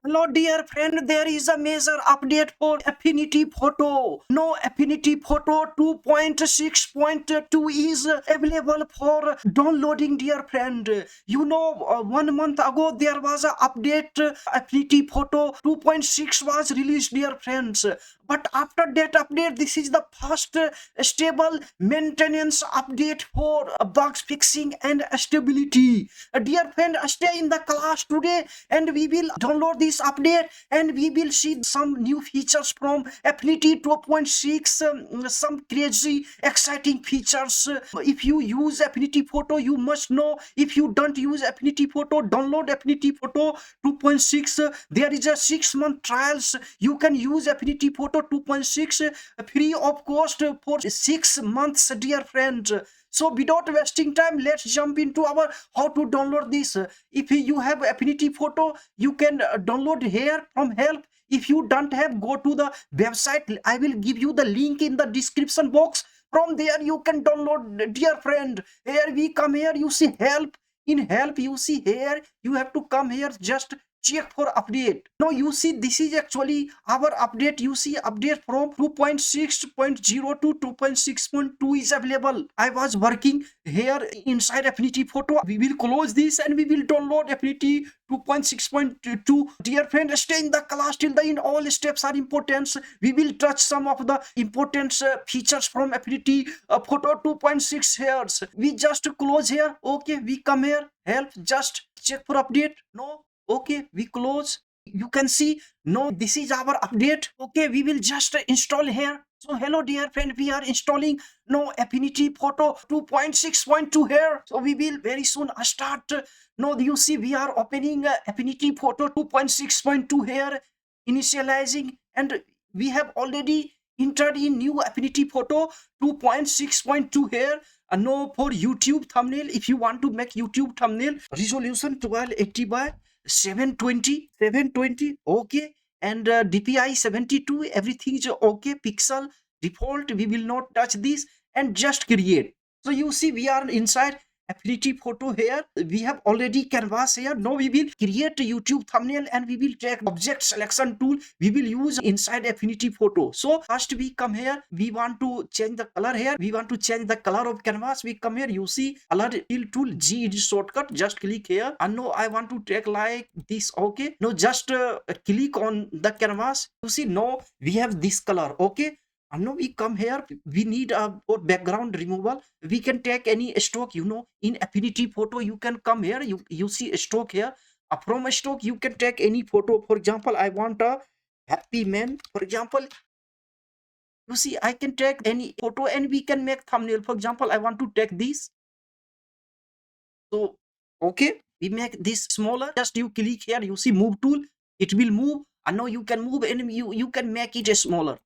Hello, dear friend. There is a major update for Affinity Photo. No, Affinity Photo 2.6.2 is available for downloading, dear friend. You know, 1 month ago there was an update. Affinity Photo 2.6 was released, dear friends. But after that update, this is the first stable maintenance update for bugs fixing and stability. Dear friend, stay in the class today and we will download this update and we will see some new features from Affinity 2.6, some crazy exciting features. If you use Affinity Photo, you must know. If you don't use Affinity Photo, download Affinity Photo 2.6. There is a 6-month trials. You can use Affinity Photo 2.6 free of cost for 6 months, dear friends. So without wasting time, let's jump into our how to download this. If you have Affinity Photo, you can download here from help. If you don't have, go to the website. I will give you the link in the description box. From there you can download, dear friend. Here we come, here you see help. In help you see here you have to come here, just check for update. Now you see this is actually our update. You see update from 2.6.0 to 2.6.2 is available. I was working here inside Affinity Photo. We will close this and we will download Affinity 2.6.2. Dear friend, stay in the class till the end. All steps are important. We will touch some of the important features from Affinity Photo 2.6 here. We just close here. Okay, we come here, help, just check for update. No, okay, we close. You can see, no, this is our update. Okay, we will just install here. So hello dear friend, we are installing no Affinity Photo 2.6.2 here. So we will very soon start. No, you see we are opening Affinity Photo 2.6.2 here, initializing, and we have already entered in new Affinity Photo 2.6.2 here. No, for YouTube thumbnail, if you want to make YouTube thumbnail, resolution 1280 by 720, okay, and DPI 72, everything is okay. Pixel default, we will not touch this, and just create. So you see we are inside Affinity Photo here. We have already canvas here. Now we will create a YouTube thumbnail and we will take object selection tool. We will use inside Affinity Photo. So first we come here. We want to change the color here. We want to change the color of canvas. We come here. You see color fill tool. G is shortcut. Just click here. And now I want to take like this. Okay. Now just click on the canvas. You see now we have this color. Okay. And now we come here, we need a background removal. We can take any stroke, you know, in Affinity Photo. You can come here, you see a stroke here. From a stroke you can take any photo. For example, I want a happy man. For example, you see I can take any photo and we can make thumbnail. For example, I want to take this. So okay, we make this smaller. Just you click here, you see move tool, it will move. And now you can move and you can make it smaller.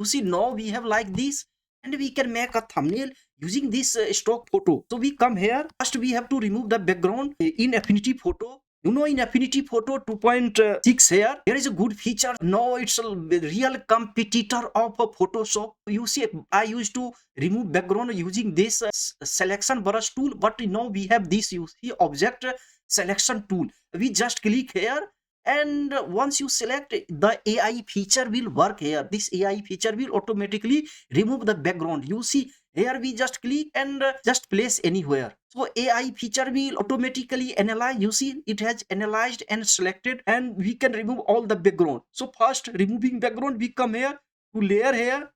You see now we have like this, and we can make a thumbnail using this stock photo. So we come here, first we have to remove the background in Affinity Photo. You know, in Affinity Photo 2.6 here, there is a good feature. Now it's a real competitor of Photoshop. You see, I used to remove background using this selection brush tool, but now we have this, you see, object selection tool. We just click here, and once you select, the AI feature will work here. This AI feature will automatically remove the background. You see here we just click and just place anywhere. So AI feature will automatically analyze. You see it has analyzed and selected, and we can remove all the background. So first removing background, we come here to layer here,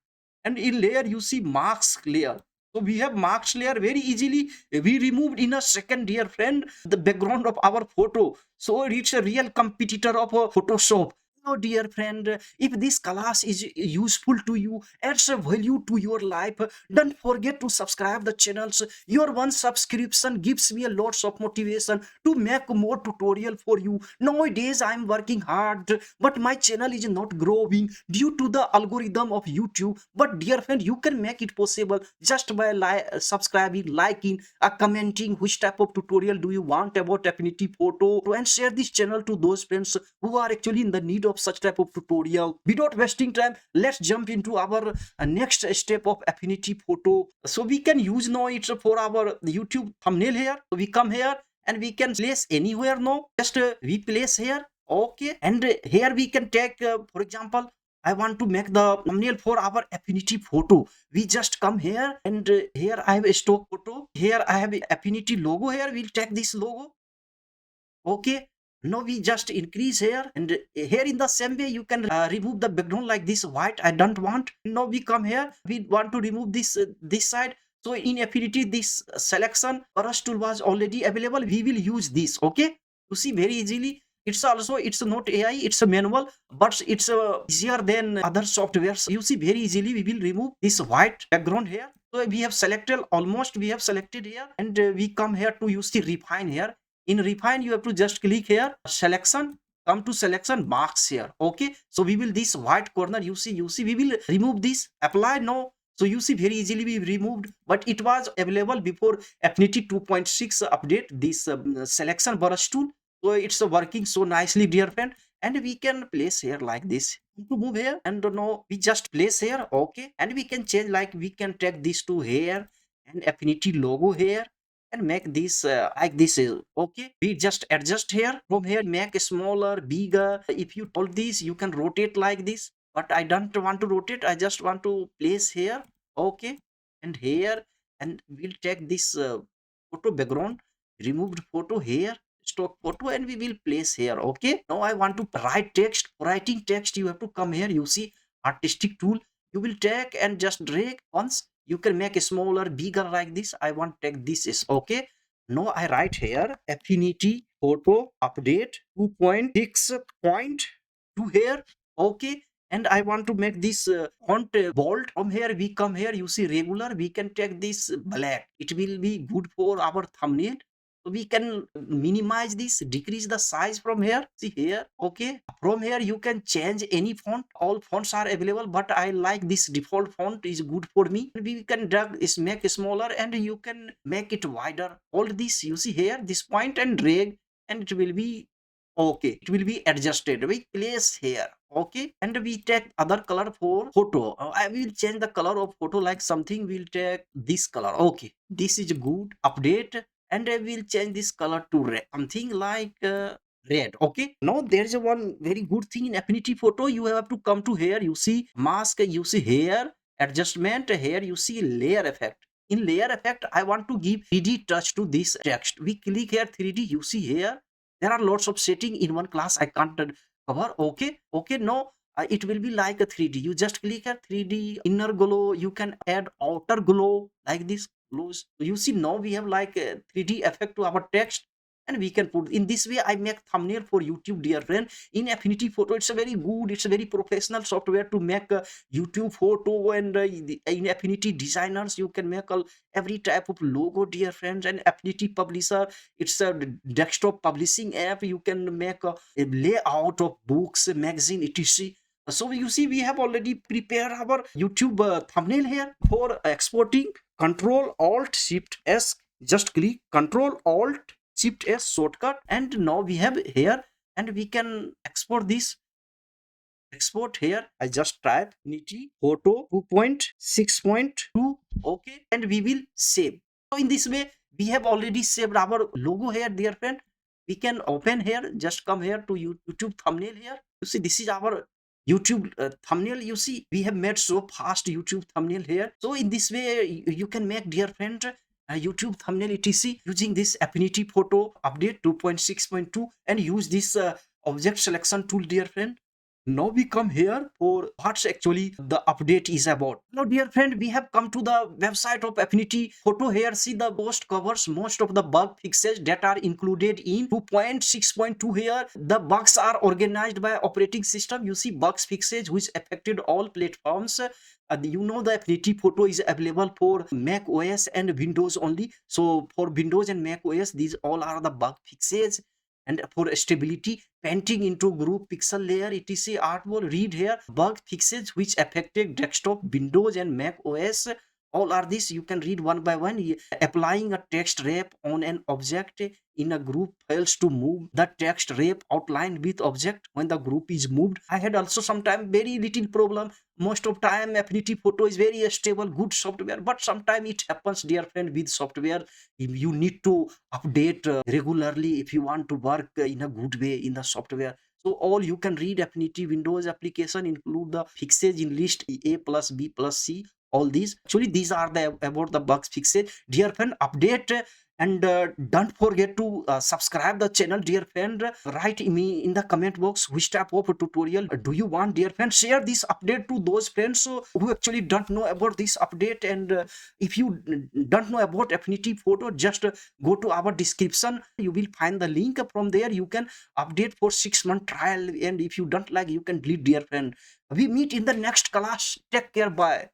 and in layer you see mask layer. So we have mask layer very easily. We removed in a second, dear friend, the background of our photo. So it's a real competitor of Photoshop. Oh dear friend, if this class is useful to you, adds a value to your life, don't forget to subscribe the channels. Your one subscription gives me a lots of motivation to make more tutorial for you. Nowadays I'm working hard, but my channel is not growing due to the algorithm of YouTube. But dear friend, you can make it possible just by subscribing, liking, commenting which type of tutorial do you want about Affinity Photo, and share this channel to those friends who are actually in the need of such type of tutorial. Without wasting time, let's jump into our next step of Affinity Photo. So we can use now it for our YouTube thumbnail here. So we come here and we can place anywhere now. Just we place here. Okay, and here we can take, for example, I want to make the thumbnail for our affinity photo. We just come here, and here I have a stock photo. Here I have a affinity logo. Here we'll take this logo. Okay, now we just increase here, and here in the same way you can remove the background like this white. I don't want. Now we come here, we want to remove this side. So in affinity, this selection brush tool was already available. We will use this. Okay, you see very easily. It's also, it's not AI, it's a manual, but it's easier than other softwares. You see very easily we will remove this white background here. So we have selected, almost we have selected here, and we come here to use the refine here. In refine, you have to just click here, selection, come to selection, marks here. Okay, so we will, this white corner, you see we will remove this, apply now. So you see very easily we removed, but it was available before affinity 2.6 update, this selection brush tool. So it's working so nicely, dear friend, and we can place here like this to move here, and now we just place here. Okay, and we can change, like we can take this to here, and affinity logo here, and make this like this is okay. We just adjust here, from here make smaller, bigger. If you told this, you can rotate like this, but I don't want to rotate, I just want to place here. Okay, and here, and we'll take this photo background, removed photo here, stock photo, and we will place here. Okay, now I want to write text. Writing text, you have to come here, you see artistic tool, you will take and just drag once. You can make a smaller, bigger like this. I want take this is okay. Now I write here affinity photo update 2.6.2 here. Okay, and I want to make this font bold. From here we come here, you see regular, we can take this black, it will be good for our thumbnail. So we can minimize this, decrease the size from here. See here. Okay, from here you can change any font. All fonts are available, but I like this default font is good for me. We can drag is make it smaller, and you can make it wider. All this you see here, this point, and drag, and it will be okay, it will be adjusted. We place here. Okay, and we take other color for photo. I will change the color of photo, like something, we'll take this color. Okay, this is good. Update, and I will change this color to red, something like red. Okay, now there's a one very good thing in affinity photo. You have to come to here, you see mask, you see here adjustment, here you see layer effect. In layer effect, I want to give 3D touch to this text. We click here 3D, you see here there are lots of setting in one class, I can't cover. Okay, okay, no, it will be like a 3D. You just click here 3D inner glow, you can add outer glow like this glows. You see now we have like a 3D effect to our text, and we can put in this way. I make thumbnail for YouTube, dear friend, in affinity photo. It's a very good, it's a very professional software to make a YouTube photo, and in affinity designers you can make every type of logo, dear friends. And affinity publisher, it's a desktop publishing app. You can make a layout of books, magazine, etc. So you see we have already prepared our YouTube thumbnail here. For exporting, Control Alt Shift S, just click Control Alt Shift S shortcut, and now we have here, and we can export this. Export here, I just type niti photo 2.6.2. okay, and we will save. So in this way we have already saved our logo here, dear friend. We can open here, just come here to YouTube thumbnail here. You see this is our YouTube thumbnail. You see we have made so fast YouTube thumbnail here. So in this way you can make, dear friend, YouTube thumbnail etc using this affinity photo update 2.6.2, and use this object selection tool, dear friend. Now we come here for what's actually the update is about. Now, dear friend, we have come to the website of Affinity Photo. Here see the post covers most of the bug fixes that are included in 2.6.2. here the bugs are organized by operating system. You see bugs fixes which affected all platforms. You know the Affinity Photo is available for Mac OS and Windows only. So for Windows and Mac OS, these all are the bug fixes. And for stability, painting into group pixel layer etc artwork, read here bug fixes which affected desktop, Windows and Mac OS. All are this, you can read one by one. Applying a text wrap on an object in a group fails to move the text wrap outline with object when the group is moved. I had also sometime very little problem. Most of time Affinity Photo is very stable, good software, but sometimes it happens, dear friend, with software. You need to update regularly if you want to work in a good way in the software. So all you can read Affinity Windows application include the fixes in list A plus B plus C. All these actually these are the about the bugs fixes. Dear friend, update and don't forget to subscribe the channel, dear friend. Write me in the comment box which type of tutorial do you want, dear friend. Share this update to those friends who actually don't know about this update. And if you don't know about Affinity Photo, just go to our description, you will find the link. From there you can update for 6-month trial, and if you don't like you can delete, dear friend. We meet in the next class. Take care. Bye.